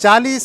40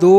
2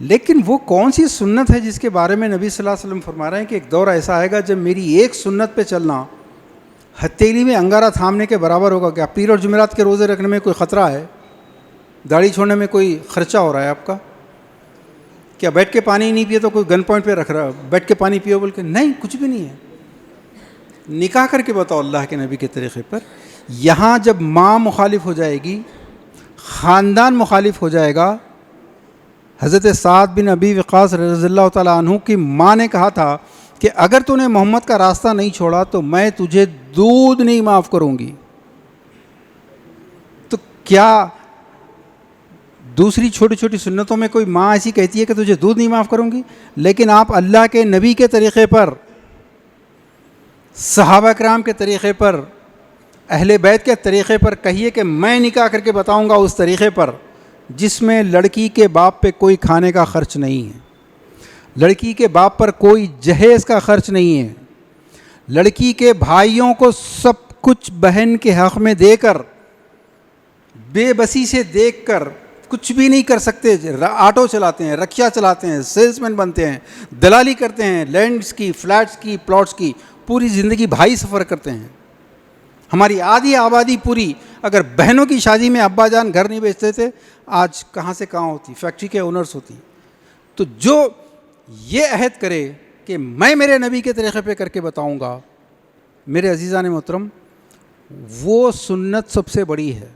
لیکن وہ کون سی سنت ہے جس کے بارے میں نبی صلی اللہ علیہ وسلم فرما رہے ہیں کہ ایک دور ایسا آئے گا جب میری ایک سنت پہ چلنا ہتھیلی میں انگارہ تھامنے کے برابر ہوگا. کیا پیر اور جمعرات کے روزے رکھنے میں کوئی خطرہ ہے؟ داڑھی چھوڑنے میں کوئی خرچہ ہو رہا ہے آپ کا؟ کیا بیٹھ کے پانی نہیں پیے تو کوئی گن پوائنٹ پہ رکھ رہا ہے بیٹھ کے پانی پیو بول کے؟ نہیں، کچھ بھی نہیں ہے. نکاح کر کے بتاؤ اللہ کے نبی کے طریقے پر. یہاں جب ماں مخالف ہو جائے گی، خاندان مخالف ہو جائے گا. حضرت سعد بن ابی وقاص رضی اللہ تعالیٰ عنہ کی ماں نے کہا تھا کہ اگر تو نے محمد کا راستہ نہیں چھوڑا تو میں تجھے دودھ نہیں معاف کروں گی. تو کیا دوسری چھوٹی چھوٹی سنتوں میں کوئی ماں ایسی کہتی ہے کہ تجھے دودھ نہیں معاف کروں گی؟ لیکن آپ اللہ کے نبی کے طریقے پر، صحابہ کرام کے طریقے پر، اہل بیت کے طریقے پر کہیے کہ میں نکاح کر کے بتاؤں گا اس طریقے پر جس میں لڑکی کے باپ پہ کوئی کھانے کا خرچ نہیں ہے، لڑکی کے باپ پر کوئی جہیز کا خرچ نہیں ہے، لڑکی کے بھائیوں کو سب کچھ بہن کے حق میں دے کر، بے بسی سے دیکھ کر کچھ بھی نہیں کر سکتے. آٹو چلاتے ہیں، رکشہ چلاتے ہیں، سیلس مین بنتے ہیں، دلالی کرتے ہیں، لینڈز کی، فلیٹس کی، پلاٹس کی، پوری زندگی بھائی سفر کرتے ہیں. ہماری آدھی آبادی پوری اگر بہنوں کی شادی میں ابا جان گھر نہیں بیچتے تھے آج کہاں سے کہاں ہوتی، فیکٹری کے اونرز ہوتی. تو جو یہ عہد کرے کہ میں میرے نبی کے طریقے پہ کر کے بتاؤں گا، میرے عزیزان محترم، وہ سنت سب سے بڑی ہے.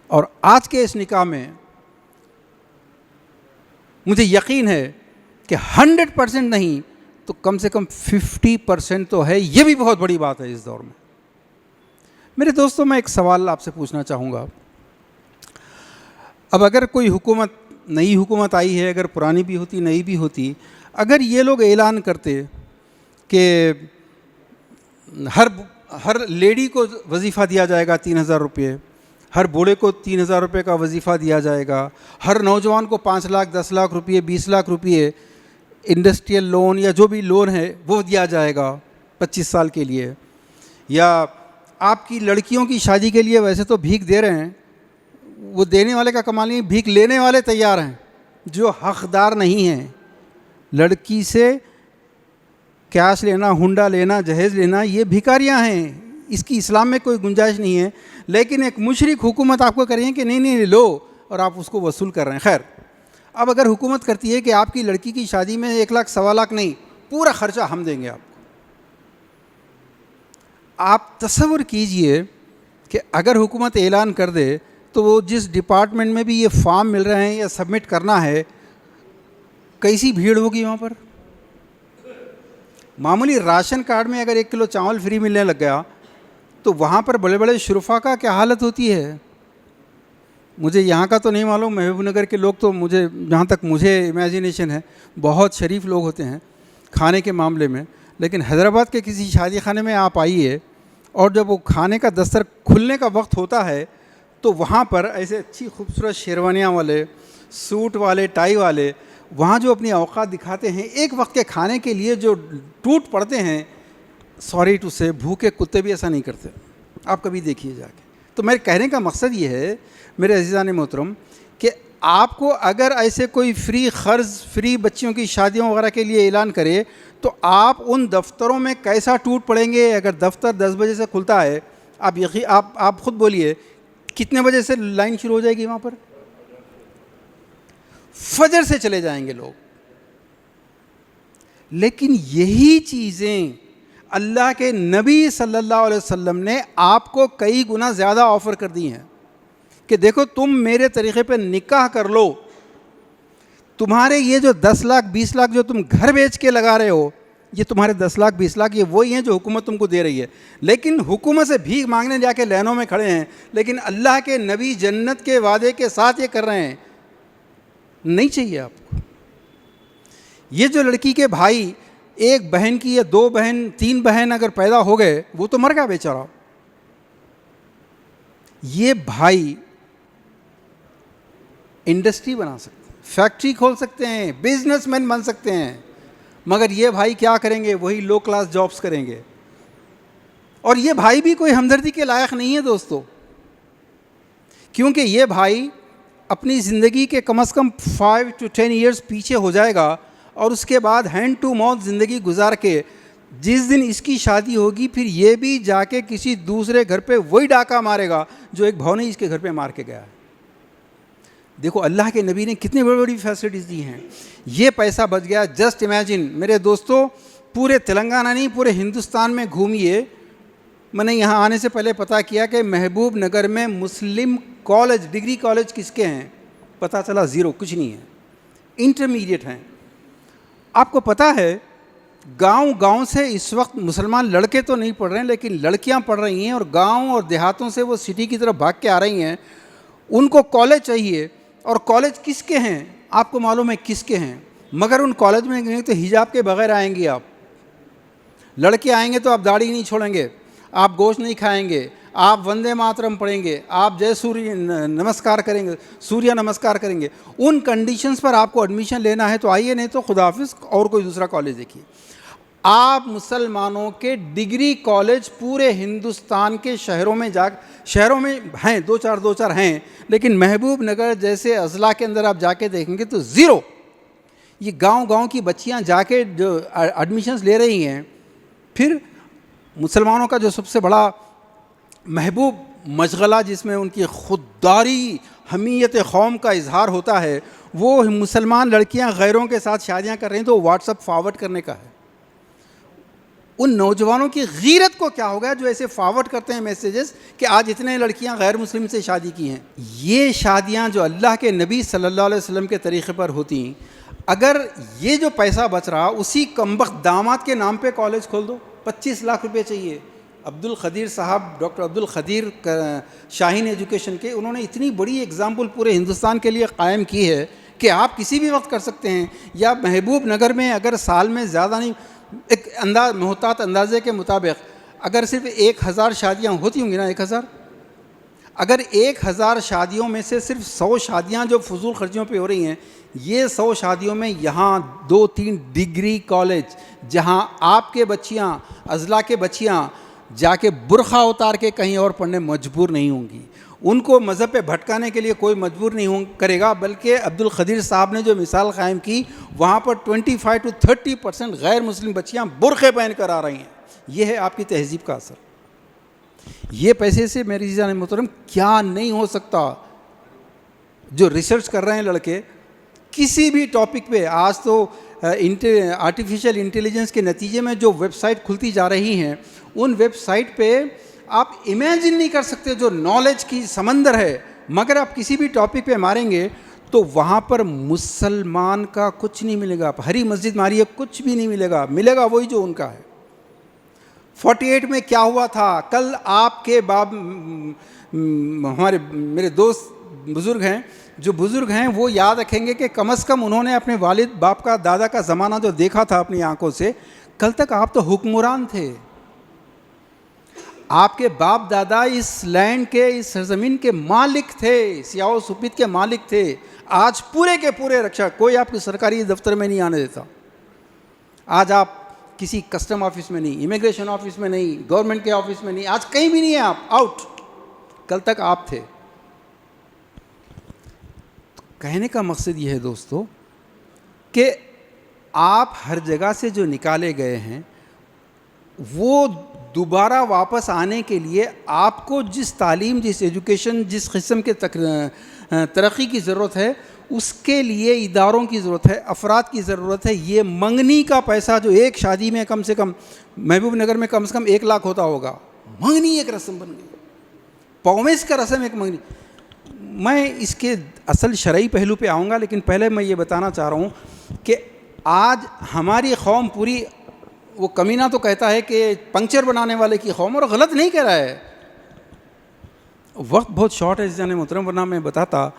اور آج کے اس نکاح میں مجھے یقین ہے کہ 100% نہیں تو کم سے کم 50% تو ہے. یہ بھی بہت بڑی بات ہے اس دور میں. میرے دوستوں، میں ایک سوال آپ سے پوچھنا چاہوں گا. اب اگر کوئی حکومت، نئی حکومت آئی ہے، اگر پرانی بھی ہوتی نئی بھی ہوتی، اگر یہ لوگ اعلان کرتے کہ ہر لیڈی کو وظیفہ دیا جائے گا 3,000 روپے، ہر بوڑھے کو 3,000 روپے کا وظیفہ دیا جائے گا، ہر نوجوان کو 5 لاکھ 10 لاکھ روپے 20 لاکھ روپے انڈسٹریل لون یا جو بھی لون ہے وہ دیا جائے گا 25 سال کے لیے، یا آپ کی لڑکیوں کی شادی کے لیے ویسے تو بھیک دے رہے ہیں، وہ دینے والے کا کمال نہیں، بھیک لینے والے تیار ہیں جو حقدار نہیں ہیں. لڑکی سے کیش لینا، ہنڈا لینا، جہیز لینا، یہ بھکاریاں ہیں، اس کی اسلام میں کوئی گنجائش نہیں ہے. لیکن ایک مشرک حکومت آپ کو کر رہی ہے کہ نہیں لو، اور آپ اس کو وصول کر رہے ہیں. خیر، اب اگر حکومت کرتی ہے کہ آپ کی لڑکی کی شادی میں 1 لاکھ 1.25 لاکھ نہیں، پورا خرچہ ہم دیں گے آپ کو. آپ تصور کیجئے کہ اگر حکومت اعلان کر دے تو وہ جس ڈپارٹمنٹ میں بھی یہ فارم مل رہے ہیں یا سبمٹ کرنا ہے، کیسی بھیڑ ہوگی وہاں پر. معمولی راشن کارڈ میں اگر 1 کلو چاول فری ملنے لگ گیا تو وہاں پر بڑے بڑے شرفا کا کیا حالت ہوتی ہے. مجھے یہاں کا تو نہیں معلوم، محبوب نگر کے لوگ تو مجھے، جہاں تک مجھے امیجنیشن ہے، بہت شریف لوگ ہوتے ہیں کھانے کے معاملے میں. لیکن حیدرآباد کے کسی شادی خانے میں آپ آئیے اور جب وہ کھانے کا دستر کھلنے کا وقت ہوتا ہے تو وہاں پر ایسے اچھی خوبصورت شیروانیاں والے، سوٹ والے، ٹائی والے وہاں جو اپنی اوقات دکھاتے ہیں، ایک وقت کے کھانے کے لیے جو ٹوٹ پڑتے ہیں، سوری ٹو سے بھوکے کتے بھی ایسا نہیں کرتے. آپ کبھی دیکھیے جا کے. تو میرے کہنے کا مقصد یہ ہے میرے عزیزان محترم کہ آپ کو اگر ایسے کوئی فری قرض، فری بچیوں کی شادیوں وغیرہ کے لیے اعلان کرے تو آپ ان دفتروں میں کیسا ٹوٹ پڑیں گے. اگر دفتر 10 بجے سے کھلتا ہے، آپ خود بولیے کتنے بجے سے لائن شروع ہو جائے گی وہاں پر؟ فجر سے چلے جائیں گے لوگ. لیکن یہی چیزیں اللہ کے نبی صلی اللہ علیہ وسلم نے آپ کو کئی گنا زیادہ آفر کر دی ہیں کہ دیکھو تم میرے طریقے پہ نکاح کر لو، تمہارے یہ جو 10 لاکھ 20 لاکھ جو تم گھر بیچ کے لگا رہے ہو، یہ تمہارے 10 لاکھ 20 لاکھ یہ وہی ہیں جو حکومت تم کو دے رہی ہے. لیکن حکومت سے بھیک مانگنے جا کے لائنوں میں کھڑے ہیں، لیکن اللہ کے نبی جنت کے وعدے کے ساتھ یہ کر رہے ہیں. نہیں چاہیے آپ کو. یہ جو لڑکی کے بھائی، 1 بہن کی یا 2 بہن 3 بہن اگر پیدا ہو گئے، وہ تو مر گیا بیچارہ. یہ بھائی انڈسٹری بنا سکتے ہیں، فیکٹری کھول سکتے ہیں، بزنس مین بن سکتے ہیں، مگر یہ بھائی کیا کریں گے؟ وہی لو کلاس جابس کریں گے. اور یہ بھائی بھی کوئی ہمدردی کے لائق نہیں ہے دوستو، کیونکہ یہ بھائی اپنی زندگی کے کم از کم 5 to 10 ایئرس پیچھے ہو جائے گا اور اس کے بعد ہینڈ ٹو ماؤتھ زندگی گزار کے جس دن اس کی شادی ہوگی پھر یہ بھی جا کے کسی دوسرے گھر پہ وہی ڈاکہ مارے گا جو ایک بھاؤ نے اس کے گھر پہ مار کے گیا ہے. دیکھو اللہ کے نبی نے کتنی بڑی بڑی فیسلٹیز دی ہیں. یہ پیسہ بچ گیا. جسٹ امیجن میرے دوستو, پورے تلنگانہ نہیں پورے ہندوستان میں گھومیے. میں نے یہاں آنے سے پہلے پتہ کیا کہ محبوب نگر میں مسلم کالج, ڈگری کالج کس کے ہیں, پتہ چلا زیرو, کچھ نہیں ہے, انٹرمیڈیٹ ہیں. آپ کو پتہ ہے گاؤں گاؤں سے اس وقت مسلمان لڑکے تو نہیں پڑھ رہے ہیں لیکن لڑکیاں پڑھ رہی ہیں, اور گاؤں اور دیہاتوں سے وہ سٹی کی طرف بھاگ کے آ رہی ہیں. ان کو کالج چاہیے, اور کالج کس کے ہیں آپ کو معلوم ہے کس کے ہیں, مگر ان کالج میں گئے تو حجاب کے بغیر آئیں گے آپ. لڑکے آئیں گے تو آپ داڑھی نہیں چھوڑیں گے, آپ گوشت نہیں کھائیں گے, آپ وندے ماترم پڑھیں گے, آپ جے سوریہ نمسکار کریں گے, سوریہ نمسکار کریں گے. ان کنڈیشنز پر آپ کو ایڈمیشن لینا ہے تو آئیے, نہیں تو خدا حافظ اور کوئی دوسرا کالج دیکھیے. آپ مسلمانوں کے ڈگری کالج پورے ہندوستان کے شہروں میں شہروں میں ہیں, دو چار ہیں, لیکن محبوب نگر جیسے اضلاع کے اندر آپ جا کے دیکھیں گے تو زیرو. یہ گاؤں گاؤں کی بچیاں جا کے جو ایڈمیشنز لے رہی ہیں. پھر مسلمانوں کا جو سب سے بڑا محبوب مشغلہ جس میں ان کی خودداری حمیت قوم کا اظہار ہوتا ہے, وہ مسلمان لڑکیاں غیروں کے ساتھ شادیاں کر رہی ہیں تو واٹس ایپ فارورڈ کرنے کا ہے. ان نوجوانوں کی غیرت کو کیا ہو گیا جو ایسے فارورڈ کرتے ہیں میسیجز کہ آج اتنے لڑکیاں غیر مسلم سے شادی کی ہیں. یہ شادیاں جو اللہ کے نبی صلی اللہ علیہ وسلم کے طریقے پر ہوتی ہیں, اگر یہ جو پیسہ بچ رہا اسی کمبخت داماد کے نام پہ کالج کھول دو, 25 لاکھ روپے چاہیے. عبد القدیر صاحب, ڈاکٹر عبد القدیر شاہین ایجوکیشن کے, انہوں نے اتنی بڑی اگزامپل پورے ہندوستان کے لیے قائم کی ہے کہ آپ کسی بھی وقت کر سکتے ہیں. یا محبوب نگر میں اگر سال میں زیادہ نہیں, ایک محتاط اندازے کے مطابق اگر صرف 1000 شادیاں ہوتی ہوں گی نا, 1000, اگر 1000 شادیوں میں سے صرف 100 شادیاں جو فضول خرچیوں پہ ہو رہی ہیں, یہ 100 شادیوں میں یہاں 2-3 ڈگری کالج جہاں آپ کے بچیاں, اضلاع کے بچیاں جا کے برقع اتار کے کہیں اور پڑھنے مجبور نہیں ہوں گی. ان کو مذہب پہ بھٹکانے کے لیے کوئی مجبور نہیں کرے گا, بلکہ عبد القدیر صاحب نے جو مثال قائم کی وہاں پر 25 to 30% غیر مسلم بچیاں برقعے پہن کر آ رہی ہیں. یہ ہے آپ کی تہذیب کا اثر. یہ پیسے سے میری عزیزان محترم کیا نہیں ہو سکتا. جو ریسرچ کر رہے ہیں لڑکے کسی بھی ٹاپک پہ, آج تو آرٹیفیشل انٹیلیجنس کے نتیجے میں جو ویب سائٹ کھلتی جا رہی ہیں, ان ویب سائٹ پہ آپ امیجن نہیں کر سکتے جو نالج کی سمندر ہے. مگر آپ کسی بھی ٹاپک پہ ماریں گے تو وہاں پر مسلمان کا کچھ نہیں ملے گا. ہری مسجد ماری ہے, کچھ بھی نہیں ملے گا, ملے گا وہی جو ان کا ہے. 48 میں کیا ہوا تھا, کل آپ کے باپ, میرے دوست بزرگ ہیں, جو بزرگ ہیں وہ یاد رکھیں گے کہ کم از کم انہوں نے اپنے والد باپ کا, دادا کا زمانہ جو دیکھا تھا اپنی آنکھوں سے, کل تک آپ تو حکمران تھے. آپ کے باپ دادا اس لینڈ کے, اس سرزمین کے مالک تھے, سیاہ و سفید کے مالک تھے. آج پورے کے پورے رکشا, کوئی آپ کے سرکاری دفتر میں نہیں آنے دیتا. آج آپ کسی کسٹم آفس میں نہیں, امیگریشن آفس میں نہیں, گورنمنٹ کے آفس میں نہیں, آج کہیں بھی نہیں ہیں آپ, آؤٹ. کل تک آپ تھے. کہنے کا مقصد یہ ہے دوستو کہ آپ ہر جگہ سے جو نکالے گئے ہیں وہ دوبارہ واپس آنے کے لیے آپ کو جس تعلیم, جس ایجوکیشن, جس قسم کے ترقی کی ضرورت ہے, اس کے لیے اداروں کی ضرورت ہے, افراد کی ضرورت ہے. یہ منگنی کا پیسہ جو ایک شادی میں کم سے کم محبوب نگر میں کم سے کم 1 لاکھ ہوتا ہوگا, منگنی ایک رسم بن گئی. پومیس کا رسم ایک منگنی. میں اس کے اصل شرعی پہلو پہ آؤں گا, لیکن پہلے میں یہ بتانا چاہ رہا ہوں کہ آج ہماری قوم پوری, وہ کمینہ تو کہتا ہے کہ پنکچر بنانے والے کی قوم, اور غلط نہیں کہہ رہا ہے. وقت بہت شارٹ ہے جانے محترم, ورنہ میں بتاتا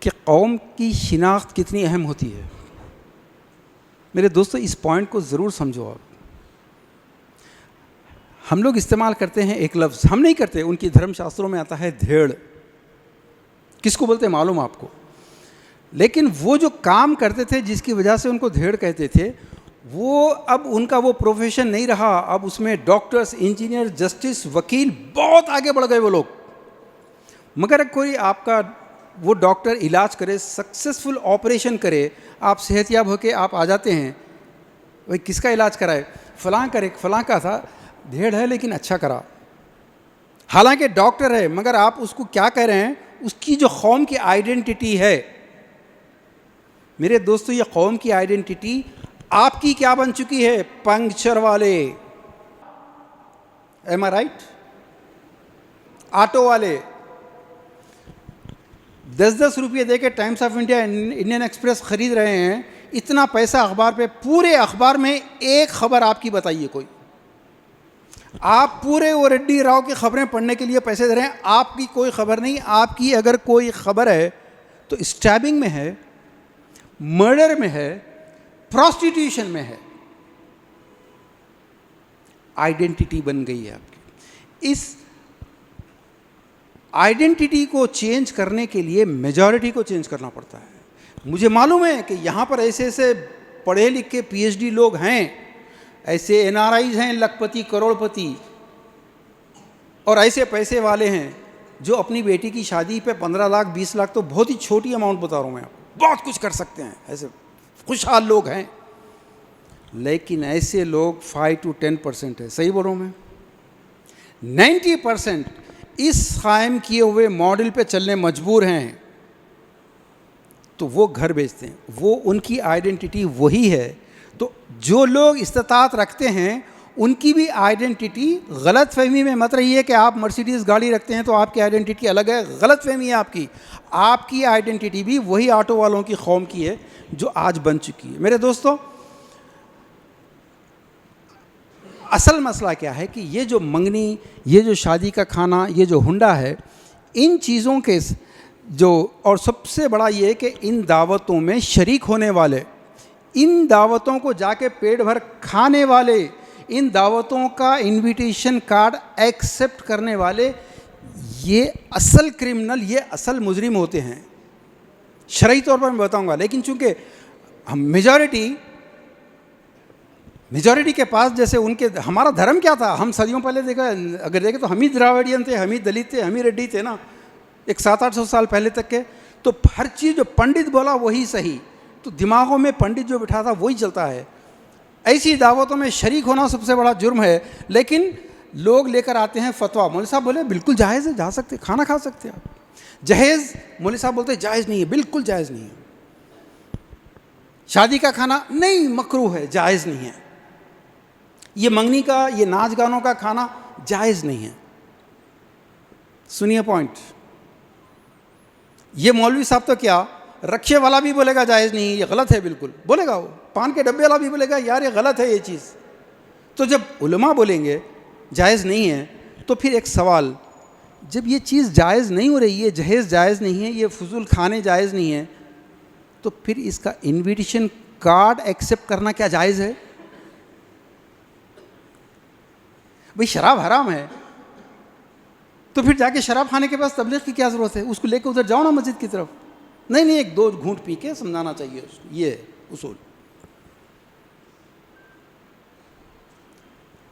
کہ قوم کی شناخت کتنی اہم ہوتی ہے. میرے دوستو اس پوائنٹ کو ضرور سمجھو. آپ ہم لوگ استعمال کرتے ہیں ایک لفظ, ہم نہیں کرتے, ان کی دھرم شاستروں میں آتا ہے دھیڑ. کس کو بولتے ہیں معلوم آپ کو, لیکن وہ جو کام کرتے تھے جس کی وجہ سے ان کو دھیڑ کہتے تھے, وہ اب ان کا وہ پروفیشن نہیں رہا. اب اس میں ڈاکٹرز, انجینئر, جسٹس, وکیل, بہت آگے بڑھ گئے وہ لوگ. مگر کوئی آپ کا وہ ڈاکٹر علاج کرے, سکسیزفل آپریشن کرے, آپ صحت یاب ہو کے آپ آ جاتے ہیں, بھائی کس کا علاج کرائے, فلاں کرے, فلاں کا تھا, بھیڑ ہے لیکن اچھا کرا, حالانکہ ڈاکٹر ہے, مگر آپ اس کو کیا کہہ رہے ہیں, اس کی جو قوم کی آئیڈینٹی ہے. میرے دوستو, یہ قوم کی آئیڈینٹی آپ کی کیا بن چکی ہے؟ پنکچر والے, ایم آئی رائٹ, آٹو والے. 10 روپئے دے کے Times of India, Indian express خرید رہے ہیں, اتنا پیسہ اخبار پہ, پورے اخبار میں ایک خبر آپ کی بتائیے کوئی. آپ پورے وہ ریڈی راؤ کی خبریں پڑھنے کے لیے پیسے دے رہے ہیں, آپ کی کوئی خبر نہیں. آپ کی اگر کوئی خبر ہے تو اسٹیبنگ میں ہے, مرڈر میں ہے, پروسٹیٹیوشن میں ہے. آئیڈینٹی بن گئی ہے آپ کی. اس آئیڈینٹی کو چینج کرنے کے لیے میجورٹی کو چینج کرنا پڑتا ہے. مجھے معلوم ہے کہ یہاں پر ایسے ایسے پڑھے لکھے پی ایچ ڈی لوگ ہیں, ایسے این آر آئیز ہیں لکھ پتی کروڑ پتی, اور ایسے پیسے والے ہیں جو اپنی بیٹی کی شادی پہ 15 لاکھ 20 لاکھ, تو بہت ہی چھوٹی اماؤنٹ بتا رہا ہوں میں آپ, بہت کچھ کر سکتے ہیں, ایسے خوشحال لوگ ہیں. لیکن ایسے لوگ 5 to 10% ہے. صحیح بول رہا ہوں میں؟ 90% اس قائم کیے ہوئے ماڈل پہ چلنے مجبور ہیں, تو وہ گھر بیچتے ہیں. وہ ان کی آئیڈینٹی وہی ہے. تو جو لوگ استطاعت رکھتے ہیں ان کی بھی آئیڈینٹی, غلط فہمی میں مت رہیے کہ آپ مرسیڈیز گاڑی رکھتے ہیں تو آپ کی آئیڈینٹی الگ ہے. غلط فہمی ہے آپ کی. آپ کی آئیڈینٹی بھی وہی آٹو والوں کی قوم کی ہے جو آج بن چکی ہے. میرے دوستو, اصل مسئلہ کیا ہے کہ یہ جو منگنی, یہ جو شادی کا کھانا, یہ جو ہنڈا ہے, ان چیزوں کے جو, اور سب سے بڑا یہ ہے کہ ان دعوتوں میں شریک ہونے والے, ان دعوتوں کو جا کے پیٹ بھر کھانے والے, ان دعوتوں کا انویٹیشن کارڈ ایکسیپٹ کرنے والے, یہ اصل کرمنل, یہ اصل مجرم ہوتے ہیں. شرعی طور پر میں بتاؤں گا, لیکن چونکہ ہم میجورٹی کے پاس, جیسے ان کے, ہمارا دھرم کیا تھا, ہم صدیوں پہلے اگر دیکھیں تو ہم ہی دراوڑین تھے, ہم ہی دلت تھے, ہم ہی ریڈی تھے نا, ایک 700-800 سال پہلے تک کے. تو ہر چیز جو پنڈت بولا وہی صحیح, تو دماغوں میں پنڈت جو بٹھا تھا وہی چلتا ہے. ایسی دعوتوں میں شریک ہونا سب سے بڑا جرم ہے. لیکن لوگ لے کر آتے ہیں فتویٰ, مولوی صاحب بولے بالکل جائز ہے, جا سکتے, کھانا کھا سکتے آپ. جہیز, مولوی صاحب بولتے جائز نہیں ہے, بالکل جائز نہیں ہے. شادی کا کھانا نہیں, مکروہ ہے, جائز نہیں ہے. یہ منگنی کا, یہ ناچ گانوں کا کھانا جائز نہیں ہے. سنیے پوائنٹ, یہ مولوی صاحب تو کیا, رکشے والا بھی بولے گا جائز نہیں, یہ غلط ہے بالکل, بولے گا. وہ پان کے ڈبے والا بھی بولے گا یار یہ غلط ہے یہ چیز. تو جب علماء بولیں گے جائز نہیں ہے, تو پھر ایک سوال, جب یہ چیز جائز نہیں ہو رہی ہے, جہیز جائز نہیں ہے, یہ فضول کھانے جائز نہیں ہے, تو پھر اس کا انویٹیشن کارڈ ایکسیپٹ کرنا کیا جائز ہے؟ بھئی شراب حرام ہے, تو پھر جا کے شراب کھانے کے پاس تبلیغ کی کیا ضرورت ہے؟ اس کو لے کے ادھر جاؤ نا مسجد کی طرف. نہیں, ایک دو گھونٹ پی کے سمجھانا چاہیے اس کو. یہ اصول.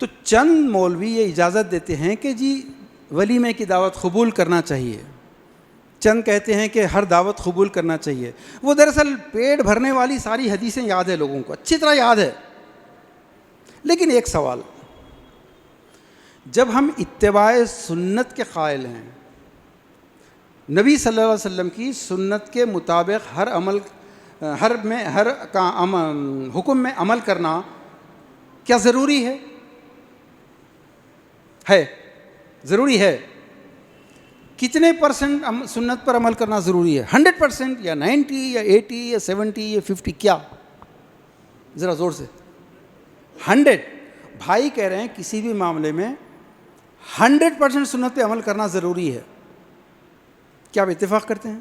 تو چند مولوی یہ اجازت دیتے ہیں کہ جی ولیمے کی دعوت قبول کرنا چاہیے, چند کہتے ہیں کہ ہر دعوت قبول کرنا چاہیے. وہ دراصل پیٹ بھرنے والی ساری حدیثیں یاد ہے لوگوں کو, اچھی طرح یاد ہے. لیکن ایک سوال, جب ہم اتباع سنت کے قائل ہیں, نبی صلی اللہ علیہ وسلم کی سنت کے مطابق ہر عمل, ہر حکم میں عمل کرنا کیا ضروری ہے؟ ضروری ہے. کتنے پرسنٹ سنت پر عمل کرنا ضروری ہے؟ 100% یا 90 یا 80 یا 70 یا 50؟ کیا؟ ذرا زور سے. 100. بھائی کہہ رہے ہیں کسی بھی معاملے میں 100% سنت پہ عمل کرنا ضروری ہے. کیا آپ اتفاق کرتے ہیں؟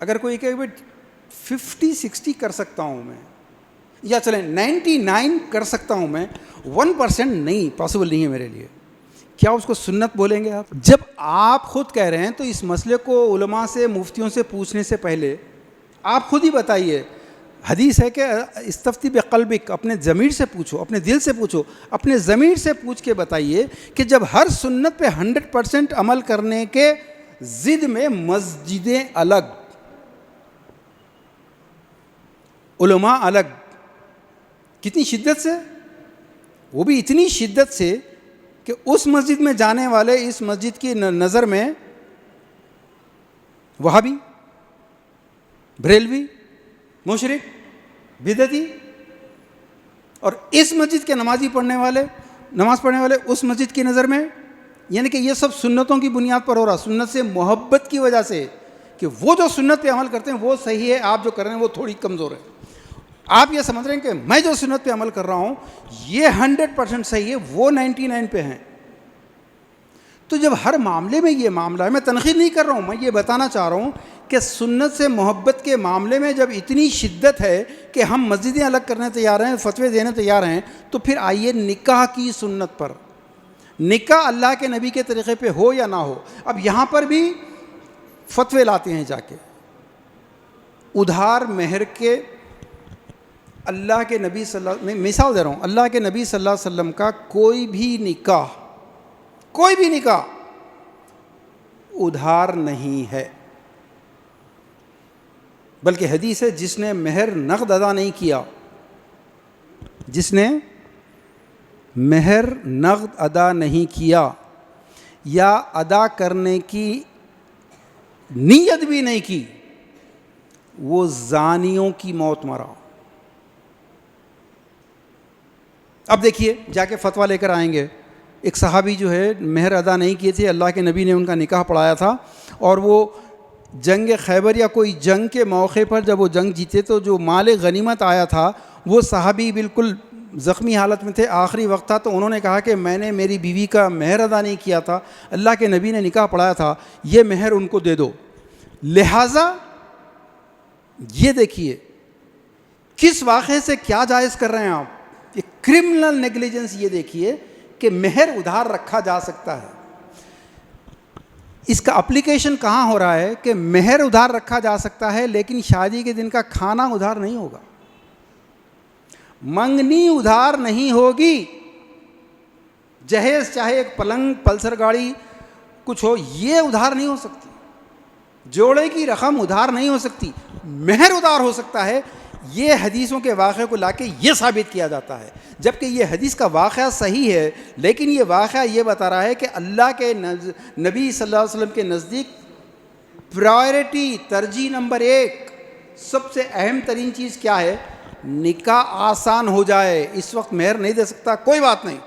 اگر کوئی کہ 50-60 کر سکتا ہوں میں, یا چلیں 99 کر سکتا ہوں میں, 1% نہیں, پاسبل نہیں ہے میرے لیے, کیا اس کو سنت بولیں گے آپ؟ جب آپ خود کہہ رہے ہیں تو اس مسئلے کو علماء سے, مفتیوں سے پوچھنے سے پہلے آپ خود ہی بتائیے. حدیث ہے کہ استفتی بقلبک, اپنے ضمیر سے پوچھو, اپنے دل سے پوچھو, اپنے ضمیر سے پوچھ کے بتائیے کہ جب ہر سنت پہ 100% عمل کرنے کے ضد میں مسجدیں الگ، علماء الگ. کتنی شدت سے؟ وہ بھی اتنی شدت سے کہ اس مسجد میں جانے والے اس مسجد کی نظر میں وہابی، بریلوی، مشرک، بدعتی، اور اس مسجد کے نماز پڑھنے والے اس مسجد کی نظر میں، یعنی کہ یہ سب سنتوں کی بنیاد پر ہو رہا، سنت سے محبت کی وجہ سے کہ وہ جو سنت پہ عمل کرتے ہیں وہ صحیح ہے، آپ جو کر رہے ہیں وہ تھوڑی کمزور ہے. آپ یہ سمجھ رہے ہیں کہ میں جو سنت پہ عمل کر رہا ہوں یہ 100% صحیح ہے، وہ 99 پہ ہیں. تو جب ہر معاملے میں یہ معاملہ ہے، میں تنقید نہیں کر رہا ہوں، میں یہ بتانا چاہ رہا ہوں کہ سنت سے محبت کے معاملے میں جب اتنی شدت ہے کہ ہم مسجدیں الگ کرنے تیار ہیں، فتوے دینے تیار ہیں، تو پھر آئیے نکاح کی سنت پر. نکاح اللہ کے نبی کے طریقے پہ ہو یا نہ ہو. اب یہاں پر بھی فتوے لاتے ہیں جا کے، ادھار مہر کے اللہ کے نبی صلی اللہ علیہ وسلم، میں مثال دے رہا ہوں، اللہ کے نبی صلی اللہ علیہ وسلم کا کوئی بھی نکاح ادھار نہیں ہے، بلکہ حدیث ہے جس نے مہر نقد ادا نہیں کیا، جس نے مہر نقد ادا نہیں کیا یا ادا کرنے کی نیت بھی نہیں کی، وہ زانیوں کی موت مرا. اب دیکھیے جا کے فتویٰ لے کر آئیں گے. ایک صحابی جو ہے مہر ادا نہیں کیے تھے، اللہ کے نبی نے ان کا نکاح پڑھایا تھا، اور وہ جنگ خیبر یا کوئی جنگ کے موقع پر جب وہ جنگ جیتے تو جو مال غنیمت آیا تھا وہ صحابی بالکل زخمی حالت میں تھے، آخری وقت تھا، تو انہوں نے کہا کہ میں نے میری بیوی کا مہر ادا نہیں کیا تھا، اللہ کے نبی نے نکاح پڑھایا تھا، یہ مہر ان کو دے دو. لہٰذا یہ دیکھیے کس واقعے سے کیا جائز کر رہے ہیں آپ، یہ کرمنل نیگلیجنس. یہ دیکھیے کہ مہر ادھار رکھا جا سکتا ہے. اس کا اپلیکیشن کہاں ہو رہا ہے کہ مہر ادھار رکھا جا سکتا ہے لیکن شادی کے دن کا کھانا ادھار نہیں ہوگا، منگنی ادھار نہیں ہوگی، جہیز چاہے ایک پلنگ، پلسر گاڑی کچھ ہو، یہ ادھار نہیں ہو سکتی، جوڑے کی رقم ادھار نہیں ہو سکتی، مہر ادھار ہو سکتا ہے. یہ حدیثوں کے واقعے کو لا کے یہ ثابت کیا جاتا ہے، جبکہ یہ حدیث کا واقعہ صحیح ہے، لیکن یہ واقعہ یہ بتا رہا ہے کہ اللہ کے نبی صلی اللہ علیہ وسلم کے نزدیک پرائرٹی، ترجیح نمبر 1، سب سے اہم ترین چیز کیا ہے؟ نکاح آسان ہو جائے. اس وقت مہر نہیں دے سکتا، کوئی بات نہیں،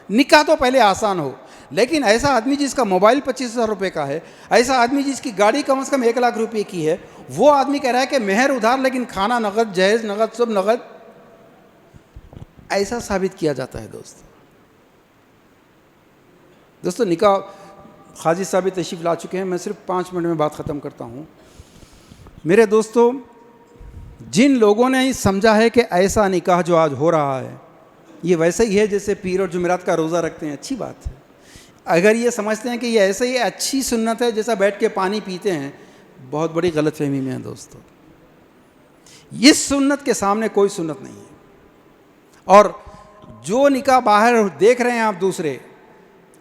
نکاح تو پہلے آسان ہو. لیکن ایسا آدمی جس کا موبائل 25,000 روپے کا ہے، ایسا آدمی جس کی گاڑی کم از کم 1,00,000 روپے کی ہے، وہ آدمی کہہ رہا ہے کہ مہر ادھار لیکن کھانا نقد، جہیز نقد، سب نقد. ایسا ثابت کیا جاتا ہے. دوستو نکاح قاضی صاحب تشریف لا چکے ہیں، میں صرف 5 منٹ میں بات ختم کرتا ہوں. میرے دوستو، جن لوگوں نے سمجھا ہے کہ ایسا نکاح جو آج ہو رہا ہے یہ ویسا ہی ہے جیسے پیر اور جمعرات کا روزہ رکھتے ہیں، اچھی بات ہے. اگر یہ سمجھتے ہیں کہ یہ ایسے ہی اچھی سنت ہے جیسا بیٹھ کے پانی پیتے ہیں، بہت بڑی غلط فہمی میں ہے دوستو. اس سنت کے سامنے کوئی سنت نہیں ہے. اور جو نکاح باہر دیکھ رہے ہیں آپ دوسرے،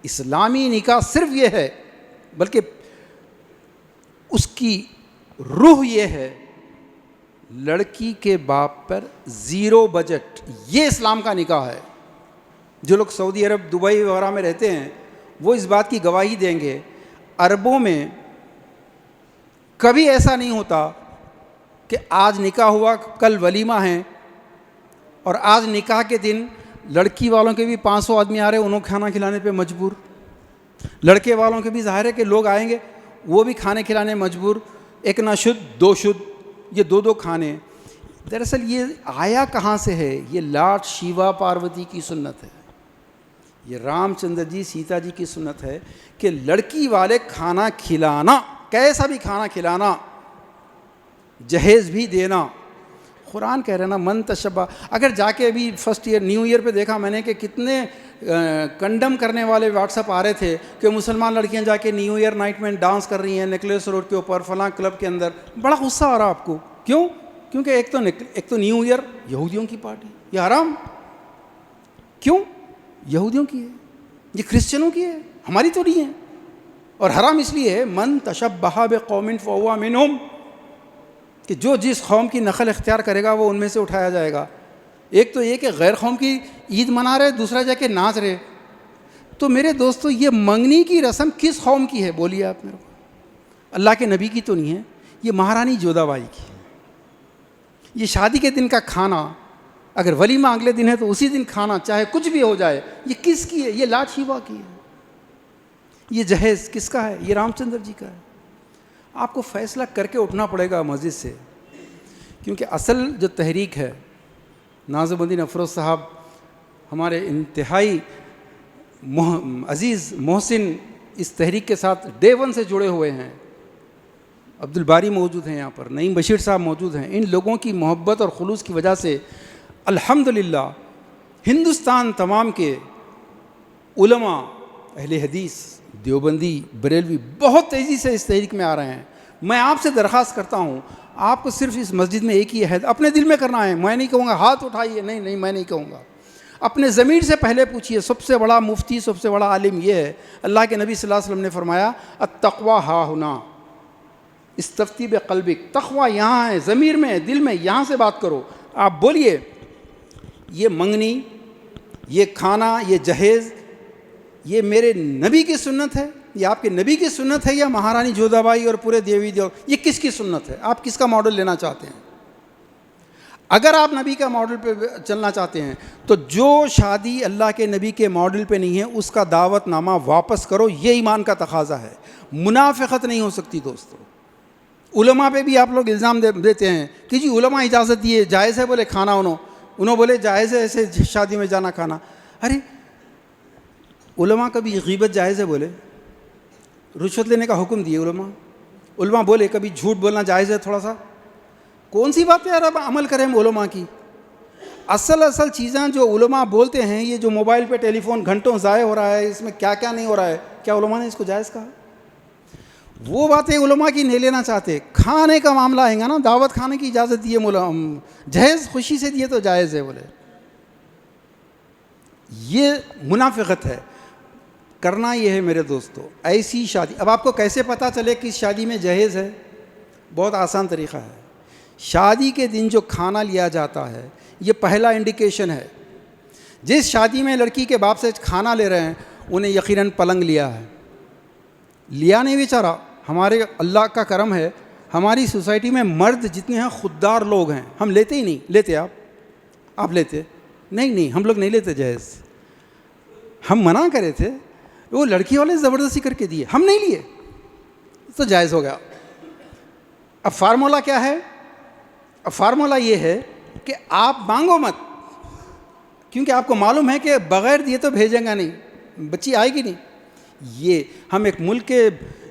اسلامی نکاح صرف یہ ہے، بلکہ اس کی روح یہ ہے لڑکی کے باپ پر 0 بجٹ. یہ اسلام کا نکاح ہے. جو لوگ سعودی عرب، دبئی وغیرہ میں رہتے ہیں وہ اس بات کی گواہی دیں گے، عربوں میں کبھی ایسا نہیں ہوتا کہ آج نکاح ہوا، کل ولیمہ ہیں، اور آج نکاح کے دن لڑکی والوں کے بھی 500 آدمی آ رہے ہیں، انہوں کھانا کھلانے پہ مجبور. لڑکے والوں کے بھی ظاہر ہے کہ لوگ آئیں گے، وہ بھی کھانے کھلانے مجبور. ایک نہ شدھ، 2 شدھ، یہ 2 کھانے. دراصل یہ آیا کہاں سے ہے؟ یہ لاڈ شیوا پاروتی کی سنت ہے، یہ رام چندر جی سیتا جی کی سنت ہے کہ لڑکی والے کھانا کھلانا، کیسا بھی کھانا کھلانا، جہیز بھی دینا. قرآن کہہ رہے نا من تشبہ. اگر جا کے ابھی فرسٹ ایئر نیو ایئر پہ دیکھا میں نے کہ کتنے کنڈم کرنے والے واٹس اپ آ رہے تھے کہ مسلمان لڑکیاں جا کے نیو ایئر نائٹ میں ڈانس کر رہی ہیں نیکلیس روڈ کے اوپر فلاں کلب کے اندر. بڑا غصہ آ رہا آپ کو. کیوں؟ کیونکہ ایک تو نیو ایئر یہودیوں کی پارٹی، یہ حرام. کیوں؟ یہودیوں کی ہے، یہ کرسچنوں کی ہے، ہماری تو نہیں ہے. اور حرام اس لیے ہے من تشبہ بقوم فہو منہم، کہ جو جس قوم کی نقل اختیار کرے گا وہ ان میں سے اٹھایا جائے گا۔ ایک تو یہ کہ غیر قوم کی عید منا رہے، دوسرا جا کے ناچ رہے۔ تو میرے دوستو یہ منگنی کی رسم کس قوم کی ہے بولیے آپ میرے کو؟ اللہ کے نبی کی تو نہیں ہے، یہ مہارانی جودھا بائی کی ہے۔ یہ شادی کے دن کا کھانا، اگر ولیمہ اگلے دن ہے تو اسی دن کھانا، چاہے کچھ بھی ہو جائے، یہ کس کی ہے؟ یہ لاڈ شیوا کی ہے۔ یہ جہیز کس کا ہے؟ یہ رام چندر جی کا ہے۔ آپ کو فیصلہ کر کے اٹھنا پڑے گا مسجد سے، کیونکہ اصل جو تحریک ہے، ناظم الدین افروز صاحب ہمارے انتہائی عزیز محسن اس تحریک کے ساتھ ڈے ون سے جڑے ہوئے ہیں۔ عبد الباری موجود ہیں یہاں پر، نعیم بشیر صاحب موجود ہیں۔ ان لوگوں کی محبت اور خلوص کی وجہ سے الحمدللہ ہندوستان تمام کے علماء، اہل حدیث، دیوبندی، بریلوی بہت تیزی سے اس تحریک میں آ رہے ہیں۔ میں آپ سے درخواست کرتا ہوں، آپ کو صرف اس مسجد میں ایک ہی عہد اپنے دل میں کرنا ہے۔ میں نہیں کہوں گا ہاتھ اٹھائیے، نہیں میں نہیں کہوں گا۔ اپنے ضمیر سے پہلے پوچھیے، سب سے بڑا مفتی، سب سے بڑا عالم یہ ہے، اللہ کے نبی صلی اللہ علیہ وسلم نے فرمایا التقویٰ ہا ہنا استفتی بقلبک، تقویٰ یہاں ہے، ضمیر میں ہے، دل میں، یہاں سے بات کرو۔ آپ بولیے یہ منگنی، یہ کھانا، یہ جہیز، یہ میرے نبی کی سنت ہے، یہ آپ کے نبی کی سنت ہے، یا مہارانی جودھا بائی اور پورے دیوی یہ کس کی سنت ہے؟ آپ کس کا ماڈل لینا چاہتے ہیں؟ اگر آپ نبی کا ماڈل پہ چلنا چاہتے ہیں تو جو شادی اللہ کے نبی کے ماڈل پہ نہیں ہے اس کا دعوت نامہ واپس کرو، یہ ایمان کا تقاضا ہے۔ منافقت نہیں ہو سکتی دوستو۔ علماء پہ بھی آپ لوگ الزام دیتے ہیں کہ جی علماء اجازت دیے، جائز ہے بولے کھانا، انہوں بولے جائز ہے ایسے شادی میں جانا کھانا۔ ارے علماء کبھی غیبت جائز ہے بولے، رشوت لینے کا حکم دیے علماء بولے کبھی جھوٹ بولنا جائز ہے تھوڑا سا، کون سی بات ہے یار؟ اب عمل کریں ہم علماء کی۔ اصل چیزیں جو علماء بولتے ہیں، یہ جو موبائل پہ ٹیلی فون گھنٹوں ضائع ہو رہا ہے، اس میں کیا کیا نہیں ہو رہا ہے، کیا علماء نے اس کو جائز کہا؟ وہ باتیں علماء کی نہیں لینا چاہتے۔ کھانے کا معاملہ آئے گا نا، دعوت کھانے کی اجازت دیے، جہیز خوشی سے دیے تو جائز ہے بولے، یہ منافقت ہے۔ کرنا یہ ہے میرے دوستو، ایسی شادی۔ اب آپ کو کیسے پتہ چلے کس شادی میں جہیز ہے؟ بہت آسان طریقہ ہے۔ شادی کے دن جو کھانا لیا جاتا ہے، یہ پہلا انڈیکیشن ہے۔ جس شادی میں لڑکی کے باپ سے کھانا لے رہے ہیں، انہیں یقیناً پلنگ لیا ہے۔ لیا نہیں بیچارہ، ہمارے اللہ کا کرم ہے، ہماری سوسائٹی میں مرد جتنے ہیں خوددار لوگ ہیں، ہم لیتے ہی نہیں۔ لیتے آپ لیتے؟ نہیں ہم لوگ نہیں لیتے جہیز۔ ہم منع کرے تھے، وہ لڑکی والے زبردستی کر کے دیے، ہم نہیں لیے تو جائز ہو گیا۔ اب فارمولا کیا ہے؟ اب فارمولا یہ ہے کہ آپ مانگو مت، کیونکہ آپ کو معلوم ہے کہ بغیر دیے تو بھیجیں گا نہیں، بچی آئے گی نہیں۔ یہ ہم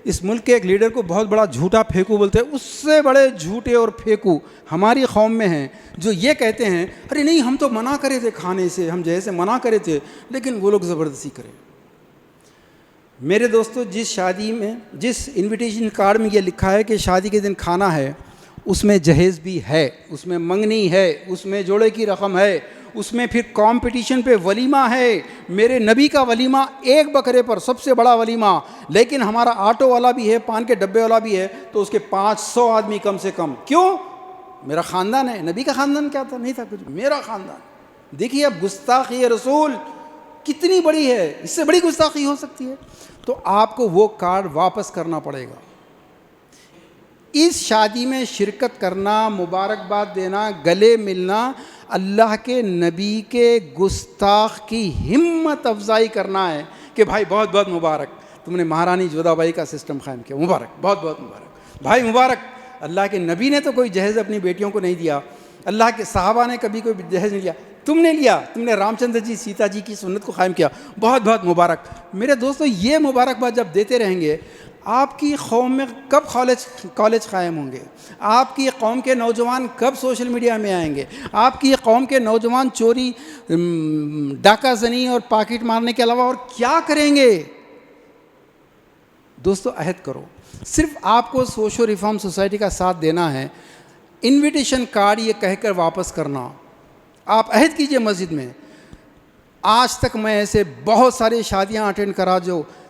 اس ملک کے ایک لیڈر کو بہت بڑا جھوٹا پھینکو بولتے ہیں، اس سے بڑے جھوٹے اور پھینکو ہماری قوم میں ہیں جو یہ کہتے ہیں ارے نہیں ہم تو منع کرے تھے کھانے سے، ہم جیسے منع کرے تھے لیکن وہ لوگ زبردستی کریں۔ میرے دوستو، جس شادی میں، جس انویٹیشن کارڈ میں یہ لکھا ہے کہ شادی کے دن کھانا ہے، اس میں جہیز بھی ہے، اس میں منگنی ہے، اس میں جوڑے کی رقم ہے، اس میں پھر کمپٹیشن پہ ولیمہ ہے۔ میرے نبی کا ولیمہ ایک بکرے پر سب سے بڑا ولیمہ، لیکن ہمارا آٹو والا بھی ہے، پان کے ڈبے والا بھی ہے، تو اس کے 500 آدمی کم سے کم۔ کیوں؟ میرا خاندان ہے۔ نبی کا خاندان کیا تھا؟ نہیں تھا کچھ، میرا خاندان۔ دیکھیے اب گستاخی رسول کتنی بڑی ہے، اس سے بڑی گستاخی ہو سکتی ہے؟ تو آپ کو وہ کارڈ واپس کرنا پڑے گا۔ اس شادی میں شرکت کرنا، مبارکباد دینا، گلے ملنا، اللہ کے نبی کے گستاخ کی ہمت افزائی کرنا ہے کہ بھائی بہت بہت مبارک، تم نے مہارانی جودھا بائی کا سسٹم قائم کیا، مبارک، بہت بہت مبارک بھائی، مبارک۔ اللہ کے نبی نے تو کوئی جہیز اپنی بیٹیوں کو نہیں دیا، اللہ کے صحابہ نے کبھی کوئی جہیز نہیں لیا، تم نے لیا، تم نے رام چندر جی سیتا جی کی سنت کو قائم کیا، بہت بہت مبارک۔ میرے دوستو، یہ مبارکباد جب دیتے رہیں گے، آپ کی قوم میں کب کالج قائم ہوں گے؟ آپ کی قوم کے نوجوان کب سوشل میڈیا میں آئیں گے؟ آپ کی قوم کے نوجوان چوری، ڈاکہ زنی اور پاکٹ مارنے کے علاوہ اور کیا کریں گے؟ دوستو عہد کرو، صرف آپ کو سوشل ریفارم سوسائٹی کا ساتھ دینا ہے۔ انویٹیشن کارڈ یہ کہہ کر واپس کرنا، آپ عہد کیجئے مسجد میں۔ آج تک میں ایسے بہت ساری شادیاں اٹینڈ کرا جو